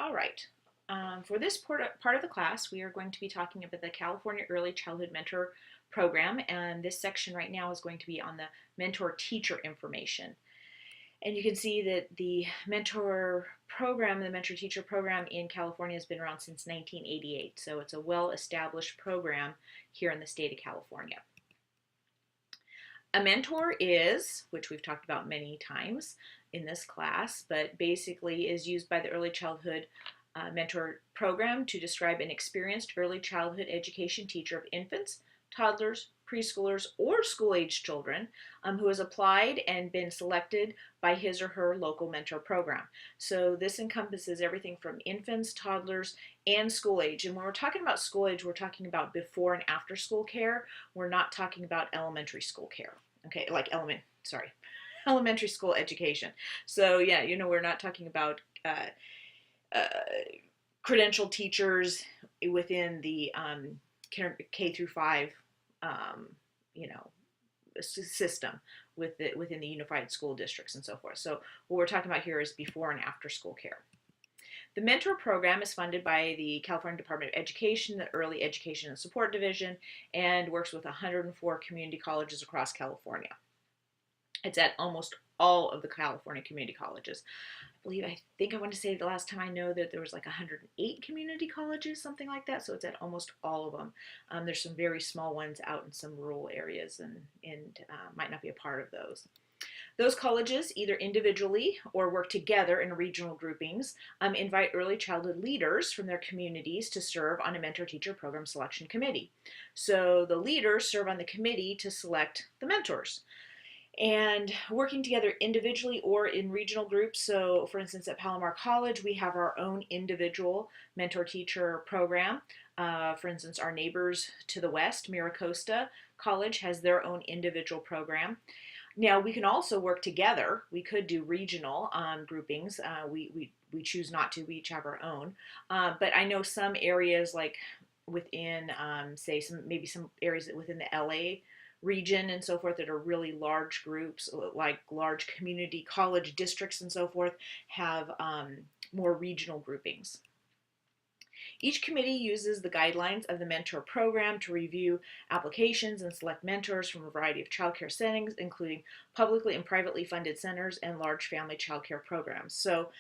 All right. For this part of the class, we are going to be talking about the California Early Childhood Mentor Program, and this section right now is going to be on the mentor-teacher information. And you can see that the mentor program, the mentor-teacher program in California has been around since 1988, so it's a well-established program here in the state of California. A mentor is, which we've talked about many times in this class, but basically is used by the early childhood mentor program to describe an experienced early childhood education teacher of infants, toddlers, preschoolers, or school-age children who has applied and been selected by his or her local mentor program. So this encompasses everything from infants, toddlers, and school age. And when we're talking about school age, we're talking about before and after school care. We're not talking about elementary school care. Okay, like elementary school education. So yeah, we're not talking about uh, credentialed teachers within the K through 5, you know, system within the unified school districts and so forth. So what we're talking about here is before and after school care. The mentor program is funded by the California Department of Education, the Early Education and Support Division, and works with 104 community colleges across California. It's at almost all of the California community colleges. I think I want to say the last time I know that there was like 108 community colleges, something like that. So it's at almost all of them. There's some very small ones out in some rural areas and might not be a part of those. Those colleges, either individually or work together in regional groupings, invite early childhood leaders from their communities to serve on a mentor-teacher program selection committee. So the leaders serve on the committee to select the mentors. And working together individually or in regional groups. So for instance, at Palomar College, we have our own individual mentor-teacher program. For instance, our neighbors to the west, Miracosta College, has their own individual program. Now, we can also work together. We could do regional groupings. We choose not to. We each have our own. But I know some areas, like within, say, maybe some areas within the LA region and so forth, that are really large groups, like large community college districts and so forth, have more regional groupings. Each committee uses the guidelines of the mentor program to review applications and select mentors from a variety of childcare settings, including publicly and privately funded centers and large family childcare programs. So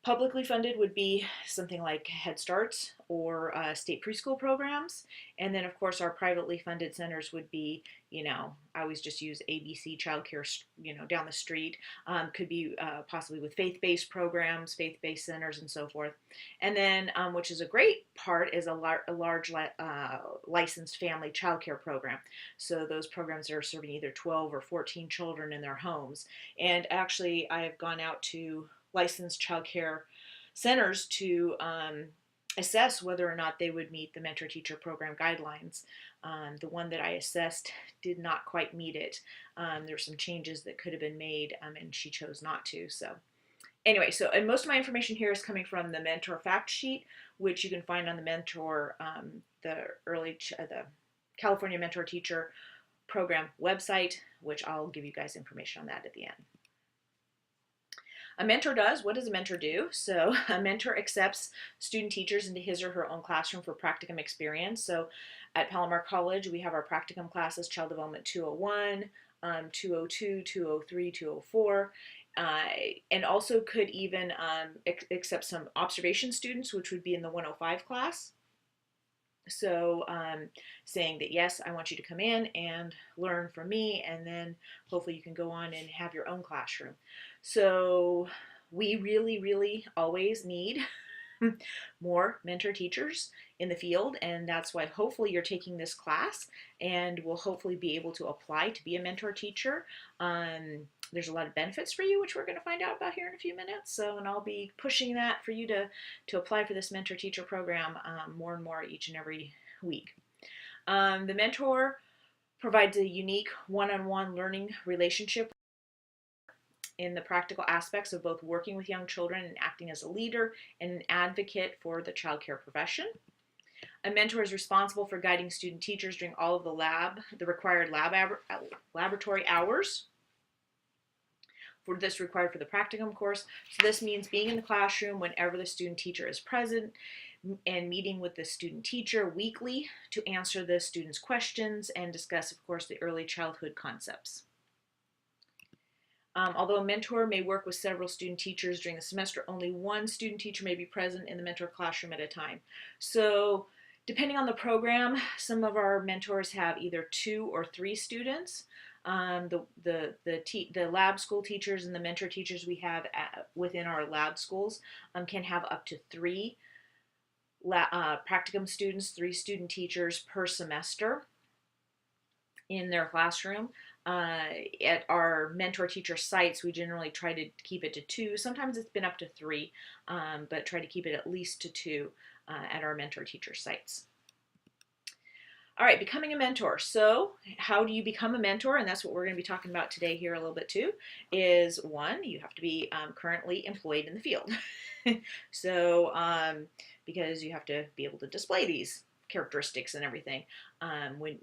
publicly funded would be something like Head Starts or state preschool programs. And then, of course, our privately funded centers would be, I always just use ABC Childcare, down the street. Could be possibly with faith-based programs, faith-based centers, and so forth. And then, which is a great part, is a large licensed family childcare program. So those programs are serving either 12 or 14 children in their homes. And actually, I have gone out to licensed childcare centers to assess whether or not they would meet the mentor-teacher program guidelines. The one that I assessed did not quite meet it. There's some changes that could have been made, and she chose not to. So anyway, and most of my information here is coming from the mentor fact sheet, which you can find on the mentor, the California Mentor Teacher Program website, which I'll give you guys information on that at the end. A mentor does. What does a mentor do? So a mentor accepts student teachers into his or her own classroom for practicum experience. So at Palomar College, we have our practicum classes, Child Development 201, 202, 203, 204, and also could even accept some observation students, which would be in the 105 class. So saying that, yes, I want you to come in and learn from me, and then hopefully you can go on and have your own classroom. So we really, really always need more mentor teachers in the field, and that's why hopefully you're taking this class and will hopefully be able to apply to be a mentor teacher. There's a lot of benefits for you, which we're going to find out about here in a few minutes. And I'll be pushing that for you to apply for this mentor teacher program more and more each and every week. The mentor provides a unique one-on-one learning relationship in the practical aspects of both working with young children and acting as a leader and an advocate for the childcare profession. A mentor is responsible for guiding student teachers during all of the required laboratory hours for this required for the practicum course. So this means being in the classroom whenever the student teacher is present and meeting with the student teacher weekly to answer the students' questions and discuss, of course, the early childhood concepts. Although a mentor may work with several student teachers during the semester, only one student teacher may be present in the mentor classroom at a time. So depending on the program, some of our mentors have either 2 or 3 students. The lab school teachers and the mentor teachers we have within our lab schools can have up to 3 practicum students, 3 student teachers per semester in their classroom. At our mentor teacher sites, we generally try to keep it to 2. Sometimes it's been up to 3, but try to keep it at least to 2 at our mentor teacher sites. All right, becoming a mentor. So how do you become a mentor? And that's what we're going to be talking about today here a little bit too, is 1, you have to be currently employed in the field. So because you have to be able to display these characteristics and everything when,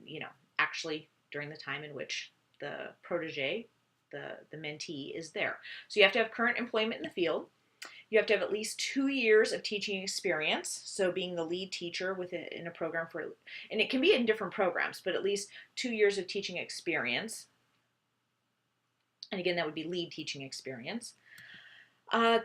actually during the time in which the protege, the mentee, is there. So you have to have current employment in the field. You have to have at least 2 years of teaching experience, so being the lead teacher in a program and it can be in different programs, but at least 2 years of teaching experience. And again, that would be lead teaching experience.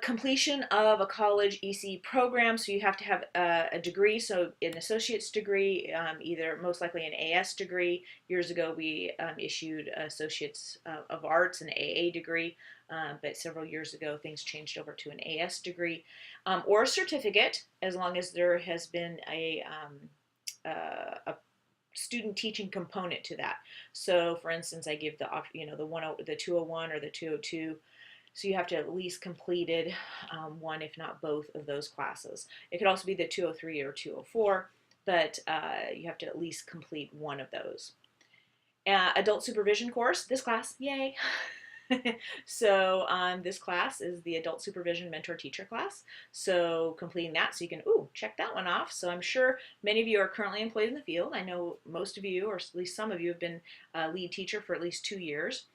Completion of a college EC program, so you have to have a degree, so an associate's degree, either most likely an AS degree. Years ago we issued Associates of Arts, an AA degree, but several years ago things changed over to an AS degree, or a certificate, as long as there has been a student teaching component to that. So for instance, I give the 201 or the 202. So you have to at least completed one, if not both, of those classes. It could also be the 203 or 204, but you have to at least complete one of those. Adult supervision course, this class, yay! So this class is the Adult Supervision Mentor Teacher class. So completing that, so you can, check that one off. So I'm sure many of you are currently employed in the field. I know most of you, or at least some of you, have been a lead teacher for at least 2 years.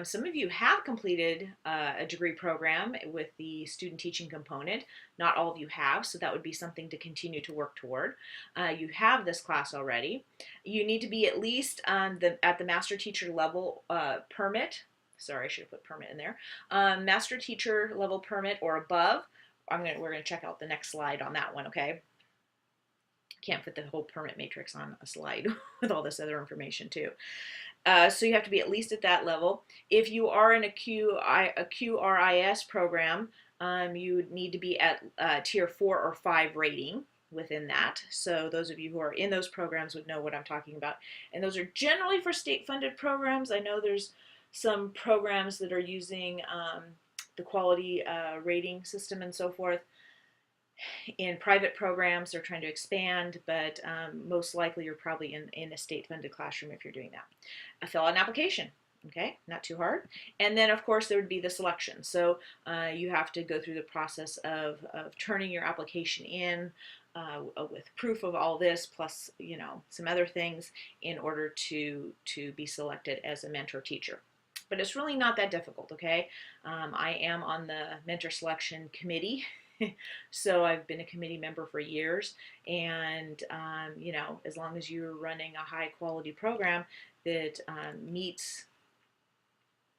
Some of you have completed a degree program with the student teaching component. Not all of you have, so that would be something to continue to work toward. You have this class already. You need to be at least at the master teacher level permit. Sorry, I should have put permit in there. Master teacher level permit or above. We're going to check out the next slide on that one, okay? Can't put the whole permit matrix on a slide with all this other information too. So you have to be at least at that level. If you are in a QRIS program, you would need to be at tier 4 or 5 rating within that. So those of you who are in those programs would know what I'm talking about. And those are generally for state-funded programs. I know there's some programs that are using the quality rating system and so forth. In private programs, they're trying to expand, but most likely you're probably in a state-funded classroom if you're doing that. Fill out an application, okay? Not too hard. And then, of course, there would be the selection. So you have to go through the process of turning your application in with proof of all this, plus, some other things in order to be selected as a mentor teacher. But it's really not that difficult, okay? I am on the mentor selection committee. So I've been a committee member for years, and as long as you're running a high quality program that meets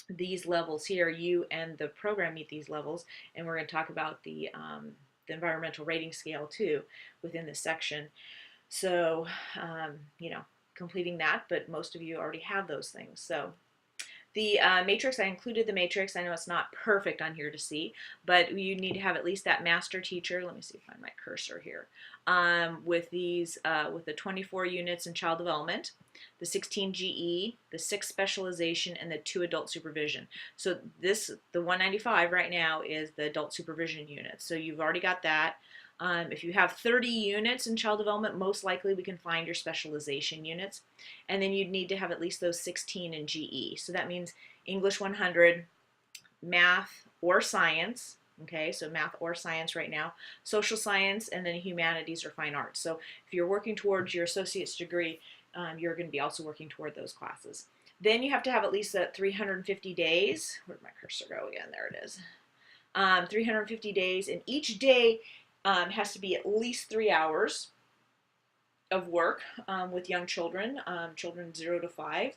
these levels here, you and the program meet these levels, and we're going to talk about the environmental rating scale too within this section. So completing that, but most of you already have those things. So the matrix, I included the matrix. I know it's not perfect on here to see, but you need to have at least that master teacher. Let me see if I find my cursor here. With the 24 units in child development, the 16 GE, the 6 specialization, and the 2 adult supervision. So the 195 right now is the adult supervision unit. So you've already got that. If you have 30 units in child development, most likely we can find your specialization units. And then you'd need to have at least those 16 in GE. So that means English 100, math or science, okay, so math or science right now, social science, and then humanities or fine arts. So if you're working towards your associate's degree, you're going to be also working toward those classes. Then you have to have at least 350 days. Where'd my cursor go again? There it is. 350 days, and each day has to be at least 3 hours of work with young children, children 0 to 5,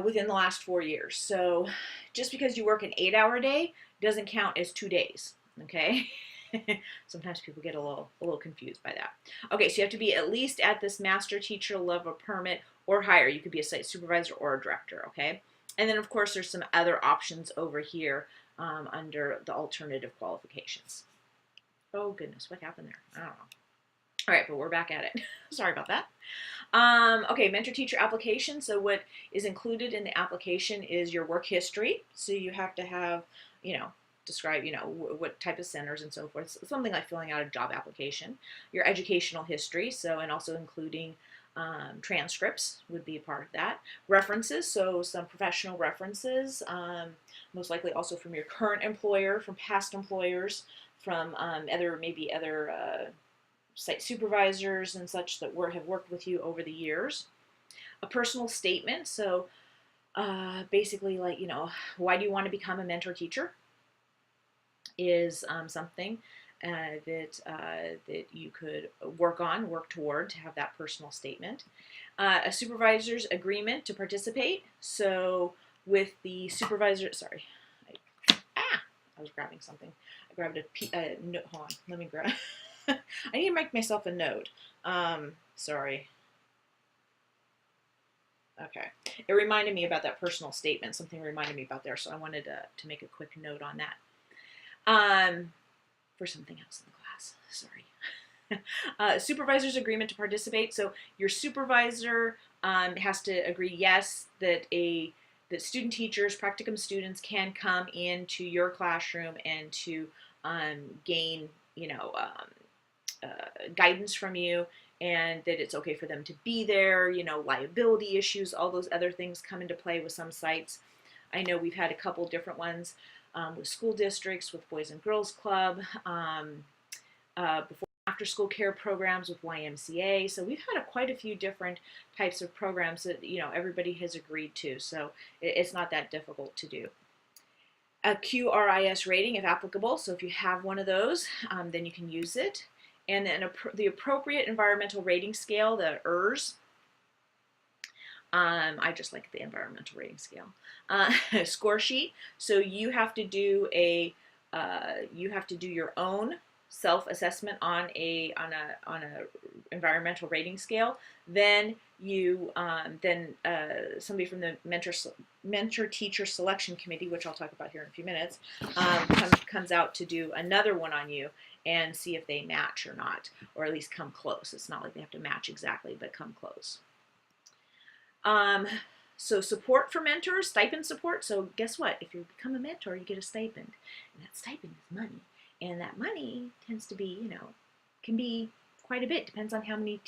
within the last 4 years. So just because you work an 8-hour day doesn't count as 2 days, okay? Sometimes people get a little confused by that. Okay, so you have to be at least at this master teacher level permit or higher. You could be a site supervisor or a director, okay? And then, of course, there's some other options over here under the alternative qualifications. Oh, goodness, what happened there? I don't know. All right, but we're back at it. Sorry about that. Okay, mentor-teacher application. So what is included in the application is your work history. So you have to have, describe, what type of centers and so forth. So something like filling out a job application. Your educational history, so, and also including transcripts would be a part of that. References, so some professional references, most likely also from your current employer, from past employers, from maybe other site supervisors and such that have worked with you over the years. A personal statement, so basically like, why do you want to become a mentor teacher is something that you could work toward to have that personal statement. A supervisor's agreement to participate, so with the supervisor, sorry, I was grabbing something. I grabbed a note. Hold on, let me grab. I need to make myself a note. Sorry. Okay. It reminded me about that personal statement. Something reminded me about there, so I wanted to make a quick note on that. For something else in the class. Sorry. Supervisor's agreement to participate. So your supervisor has to agree, yes, that student teachers, practicum students can come into your classroom and to gain, guidance from you, and that it's okay for them to be there. Liability issues, all those other things come into play with some sites. I know we've had a couple different ones with school districts, with Boys and Girls Club, before after school care programs with YMCA. So we've had quite a few different types of programs that everybody has agreed to. So it's not that difficult to do. A QRIS rating if applicable. So if you have one of those, then you can use it. And then the appropriate environmental rating scale, the ERS. I just like the environmental rating scale. Score sheet. So you have to do your own self-assessment on a environmental rating scale. Then somebody from the mentor teacher selection committee, which I'll talk about here in a few minutes, comes out to do another one on you and see if they match or not, or at least come close. It's not like they have to match exactly, but come close. So support for mentors, stipend support. So guess what? If you become a mentor, you get a stipend, and that stipend is money. And that money tends to be, can be quite a bit. Depends on how many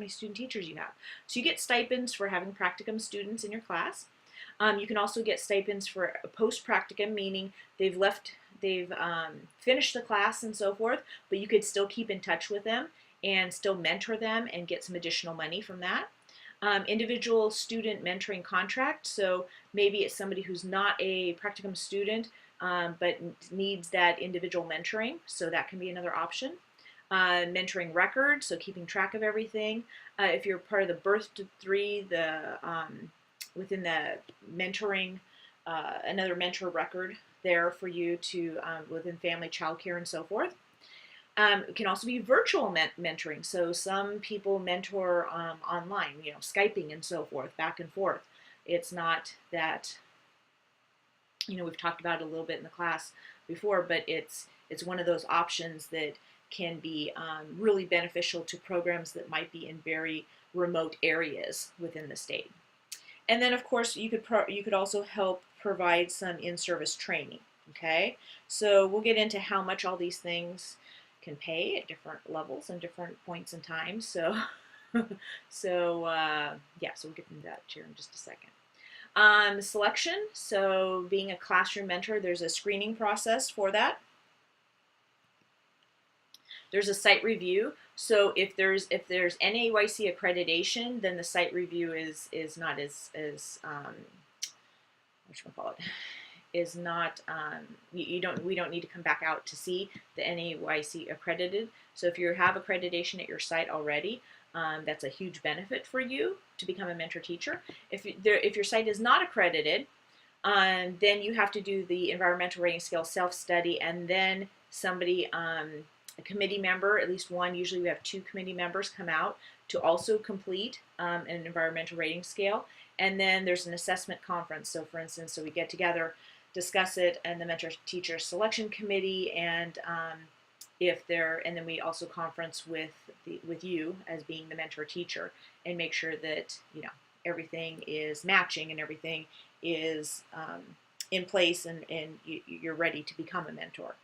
student teachers you have. So you get stipends for having practicum students in your class. You can also get stipends for post-practicum, meaning they've finished the class and so forth, but you could still keep in touch with them and still mentor them and get some additional money from that. Individual student mentoring contract. So maybe it's somebody who's not a practicum student, but needs that individual mentoring. So that can be another option. Mentoring record, so keeping track of everything. If you're part of the birth to 3, within the mentoring, another mentor record there for you to within family, child care, and so forth. It can also be virtual mentoring. So some people mentor online, Skyping and so forth, back and forth. It's not that, we've talked about it a little bit in the class before, but it's one of those options that can be really beneficial to programs that might be in very remote areas within the state. And then, of course, you could also help provide some in-service training. Okay, so we'll get into how much all these things can pay at different levels and different points in time. So, yeah, so we'll get into that here in just a second. Selection. So, being a classroom mentor, there's a screening process for that. There's a site review. So if there's NAYC accreditation, then the site review is not as whatchamacallit, is not you don't we don't need to come back out to see the NAYC accredited. So if you have accreditation at your site already, that's a huge benefit for you to become a mentor teacher. If your site is not accredited, then you have to do the environmental rating scale self-study, and then somebody, a committee member, at least one, usually we have 2 committee members come out to also complete an environmental rating scale. And then there's an assessment conference. So for instance, so we get together, discuss it, and the mentor teacher selection committee, and and then we also conference with you as being the mentor teacher, and make sure that everything is matching and everything is in place, and you're ready to become a mentor.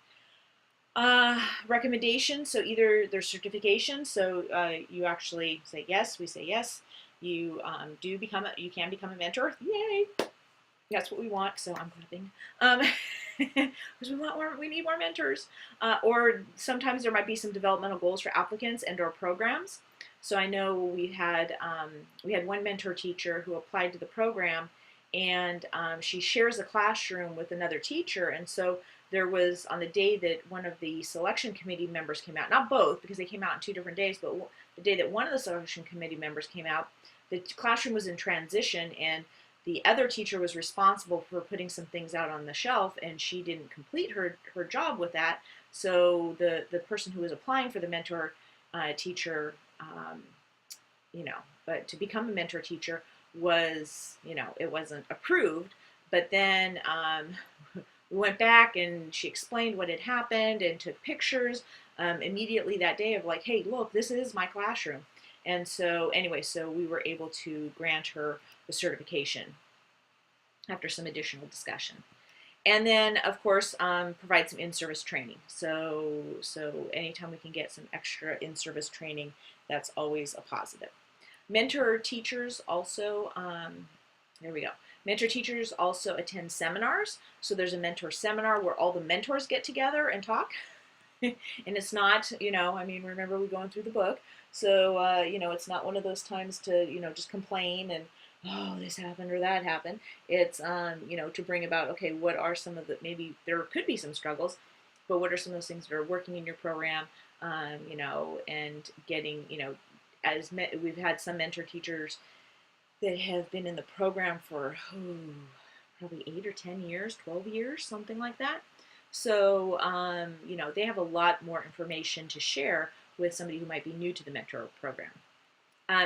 Recommendations, so either there's certification, so you actually say yes, we say yes, you can become a mentor, yay, that's what we want, so I'm clapping, because we need more mentors, or sometimes there might be some developmental goals for applicants and or programs. So I know we had one mentor teacher who applied to the program, and she shares a classroom with another teacher, and so there was, on the day that one of the selection committee members came out, not both because they came out on 2 different days, but the day that one of the selection committee members came out, the classroom was in transition, and the other teacher was responsible for putting some things out on the shelf, and she didn't complete her job with that. So the person who was applying for the mentor teacher, but to become a mentor teacher was, it wasn't approved. But then we went back, and she explained what had happened and took pictures immediately that day of like, hey, look, this is my classroom. And so anyway, so we were able to grant her the certification after some additional discussion. And then, of course, provide some in-service training. So anytime we can get some extra in-service training, that's always a positive. Mentor teachers also, there we go. Mentor teachers also attend seminars. So there's a mentor seminar where all the mentors get together and talk. And it's not, remember we're going through the book. So, it's not one of those times to, just complain and, oh, this happened or that happened. It's, to bring about, okay, what are some of the, maybe there could be some struggles, but what are some of those things that are working in your program, and getting, we've had some mentor teachers that have been in the program for probably 8 or 10 years, 12 years, something like that. So, they have a lot more information to share with somebody who might be new to the mentor program.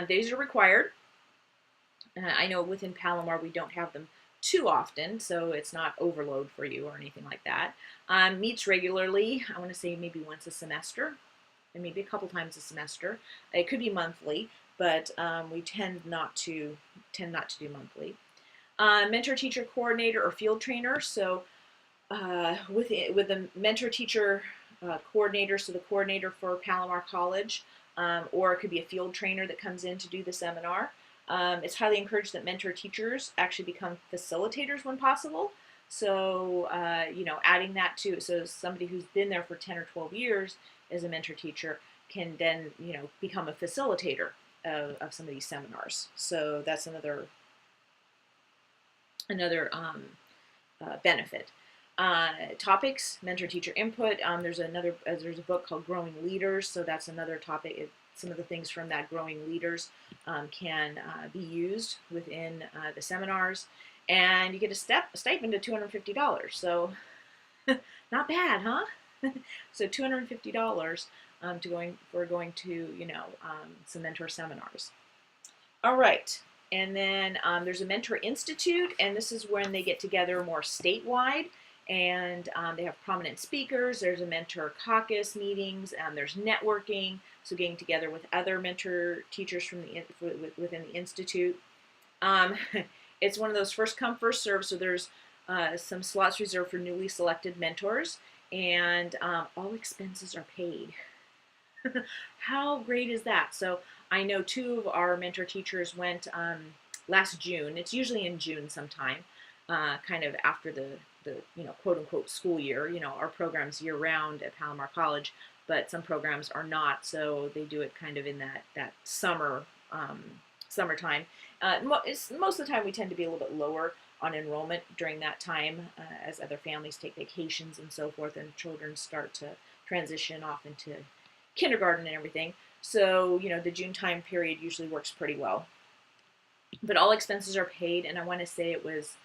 These are required. I know within Palomar we don't have them too often, so it's not overload for you or anything like that. Meets regularly, I want to say maybe once a semester, and maybe a couple times a semester. It could be monthly, but we tend not to do monthly. Mentor teacher coordinator or field trainer. So with the mentor teacher coordinator, so the coordinator for Palomar College, or it could be a field trainer that comes in to do the seminar. It's highly encouraged that mentor teachers actually become facilitators when possible. So, adding that to, so somebody who's been there for 10 or 12 years as a mentor teacher can then, become a facilitator of some of these seminars. So that's another benefit. Topics, mentor teacher input. There's a book called Growing Leaders. So that's another topic. Some of the things from that Growing Leaders can be used within the seminars. And you get a stipend of $250. So not bad, huh? So $250 for going to some mentor seminars. All right, and then there's a Mentor Institute, and this is when they get together more statewide, and they have prominent speakers. There's a mentor caucus meetings, there's networking, so getting together with other mentor teachers from within the institute. It's one of those first come first serve, so there's some slots reserved for newly selected mentors, and all expenses are paid. How great is that? So I know 2 of our mentor teachers went last June. It's usually in June sometime, kind of after the quote unquote school year. Our program's year round at Palomar College, but some programs are not, so they do it kind of in that summertime. Most of the time we tend to be a little bit lower on enrollment during that time as other families take vacations and so forth, and children start to transition off into kindergarten and everything. So, the June time period usually works pretty well. But all expenses are paid, and I want to say it was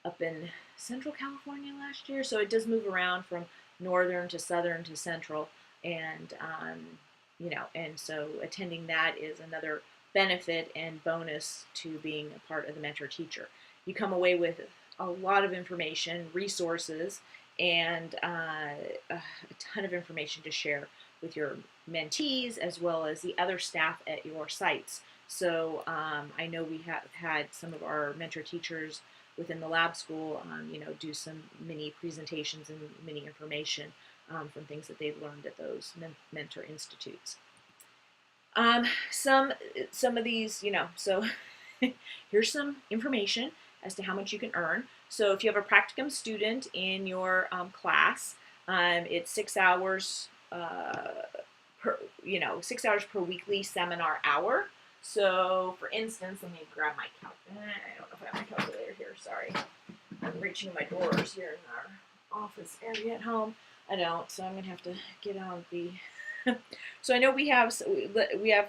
up in Central California last year, so it does move around from northern to southern to central, and and so attending that is another benefit and bonus to being a part of the mentor teacher. You come away with a lot of information, resources, and a ton of information to share with your mentees as well as the other staff at your sites. So I know we have had some of our mentor teachers within the lab school, do some mini presentations and mini information from things that they've learned at those mentor institutes. Some of these, so here's some information as to how much you can earn. So if you have a practicum student in your class, it's 6 hours per 6 hours per weekly seminar hour. So for instance, let me grab my calculator. I don't know if I have my calculator here. Sorry, I'm reaching my drawers here in our office area at home. I don't, so I'm gonna have to get on the. So I know we have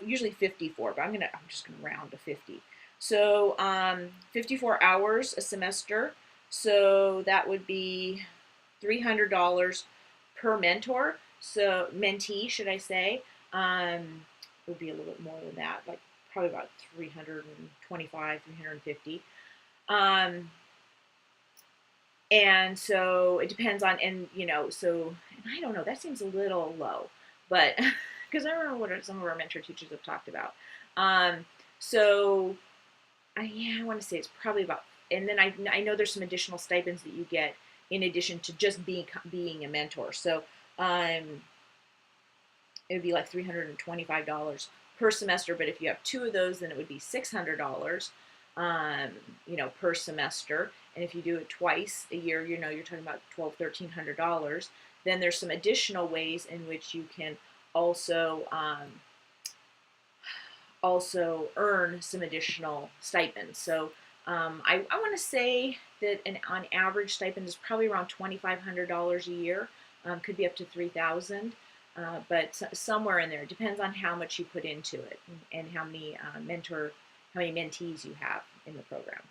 usually 54, but I'm just gonna round to 50. So 54 hours a semester. So that would be $300 per mentor. So mentee, should I say? Would be a little bit more than that, like probably about 325, 350. And so it depends on, and I don't know, that seems a little low, but because I remember what some of our mentor teachers have talked about. So I want to say it's probably about, and then I know there's some additional stipends that you get in addition to just being a mentor. So it would be like $325 per semester, but if you have 2 of those, then it would be $600, per semester. And if you do it twice a year, you're talking about $1,200, $1,300. Then there's some additional ways in which you can also earn some additional stipends. So I want to say that on average stipend is probably around $2,500 a year. Could be up to $3,000. But somewhere in there. It depends on how much you put into it and how many mentees you have in the program.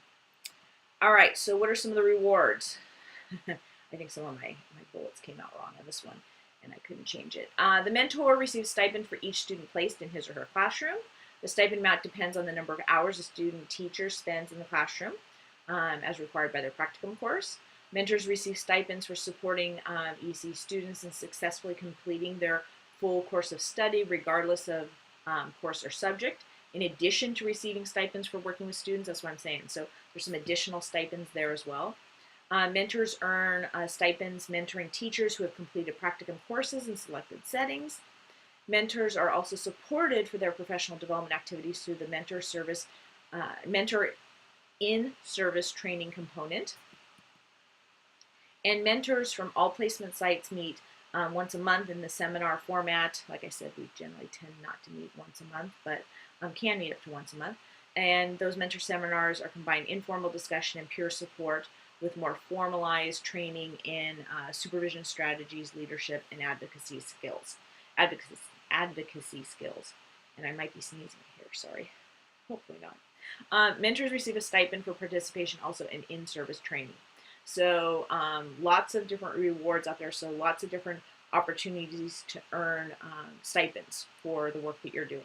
All right, so what are some of the rewards? I think some of my bullets came out wrong on this one, and I couldn't change it. The mentor receives stipend for each student placed in his or her classroom. The stipend amount depends on the number of hours a student teacher spends in the classroom, as required by their practicum course. Mentors receive stipends for supporting EC students in successfully completing their full course of study, regardless of course or subject, in addition to receiving stipends for working with students. That's what I'm saying. So there's some additional stipends there as well. Mentors earn stipends mentoring teachers who have completed practicum courses in selected settings. Mentors are also supported for their professional development activities through the mentor in-service training component. And mentors from all placement sites meet once a month in the seminar format. Like I said, we generally tend not to meet once a month, but can meet up to once a month. And those mentor seminars are combined informal discussion and peer support with more formalized training in supervision strategies, leadership, and advocacy skills. Advocacy skills. And I might be sneezing here, sorry. Hopefully not. Mentors receive a stipend for participation also in in-service training. So lots of different rewards out there, so lots of different opportunities to earn stipends for the work that you're doing.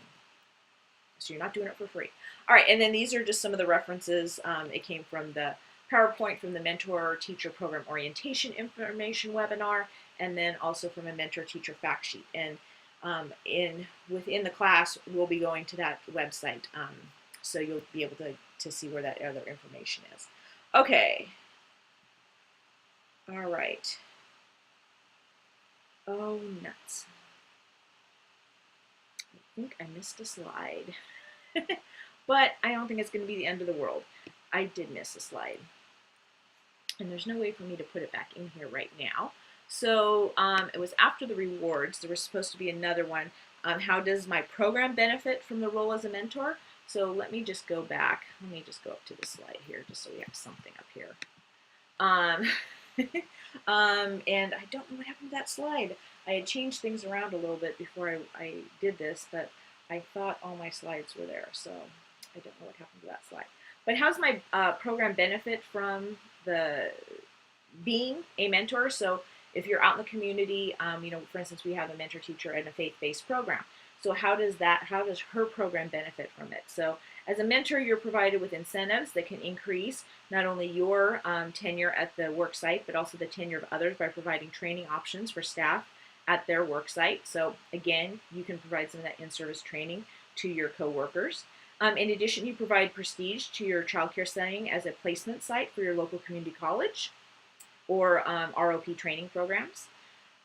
So you're not doing it for free. All right, and then these are just some of the references. It came from the PowerPoint from the Mentor Teacher Program Orientation Information Webinar, and then also from a Mentor Teacher Fact Sheet. And within the class, we'll be going to that website, so you'll be able to see where that other information is. Okay. All right. Oh, nuts. I think I missed a slide. But I don't think it's going to be the end of the world. I did miss a slide. And there's no way for me to put it back in here right now. So it was after the rewards. There was supposed to be another one. How does my program benefit from the role as a mentor? So let me just go back. Let me just go up to the slide here just so we have something up here. Um, and I don't know what happened to that slide. I had changed things around a little bit before I did this, but I thought all my slides were there, so I don't know what happened to that slide. But how's my program benefit from the being a mentor? So if you're out in the community, for instance, we have a mentor teacher in a faith-based program. So how does her program benefit from it? So as a mentor, you're provided with incentives that can increase not only your tenure at the work site, but also the tenure of others by providing training options for staff at their work site. So again, you can provide some of that in-service training to your coworkers. In addition, you provide prestige to your childcare setting as a placement site for your local community college or ROP training programs.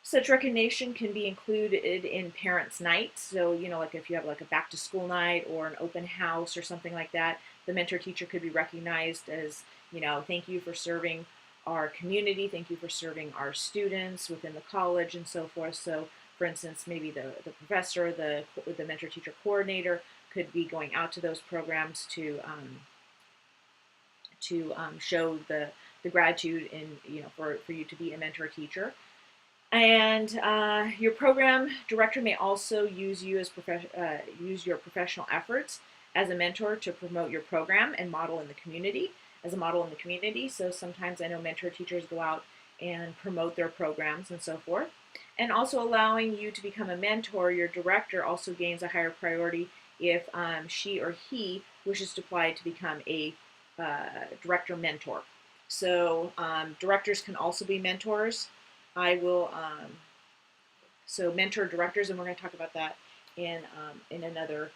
Such recognition can be included in parents' nights. So, like if you have like a back to school night or an open house or something like that, the mentor teacher could be recognized as, thank you for serving our community, thank you for serving our students within the college and so forth. So, for instance, maybe the professor, the mentor teacher coordinator could be going out to those programs to show the gratitude in for you to be a mentor teacher. And your program director may also use you as use your professional efforts as a mentor to promote your program and model in the community as a model in the community. So sometimes I know mentor teachers go out and promote their programs and so forth. And also allowing you to become a mentor, your director also gains a higher priority if she or he wishes to apply to become a director mentor. So directors can also be mentors. I will so mentor directors, and we're going to talk about that in another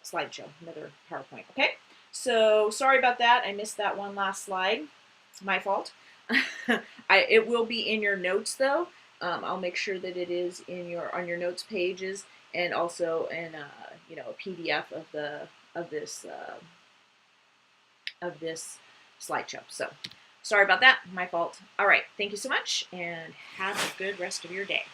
slideshow, another PowerPoint. Okay, so sorry about that. I missed that one last slide. It's my fault. It will be in your notes though. I'll make sure that it is on your notes pages, and also in a PDF of this slideshow. So sorry about that, my fault. All right, thank you so much, and have a good rest of your day.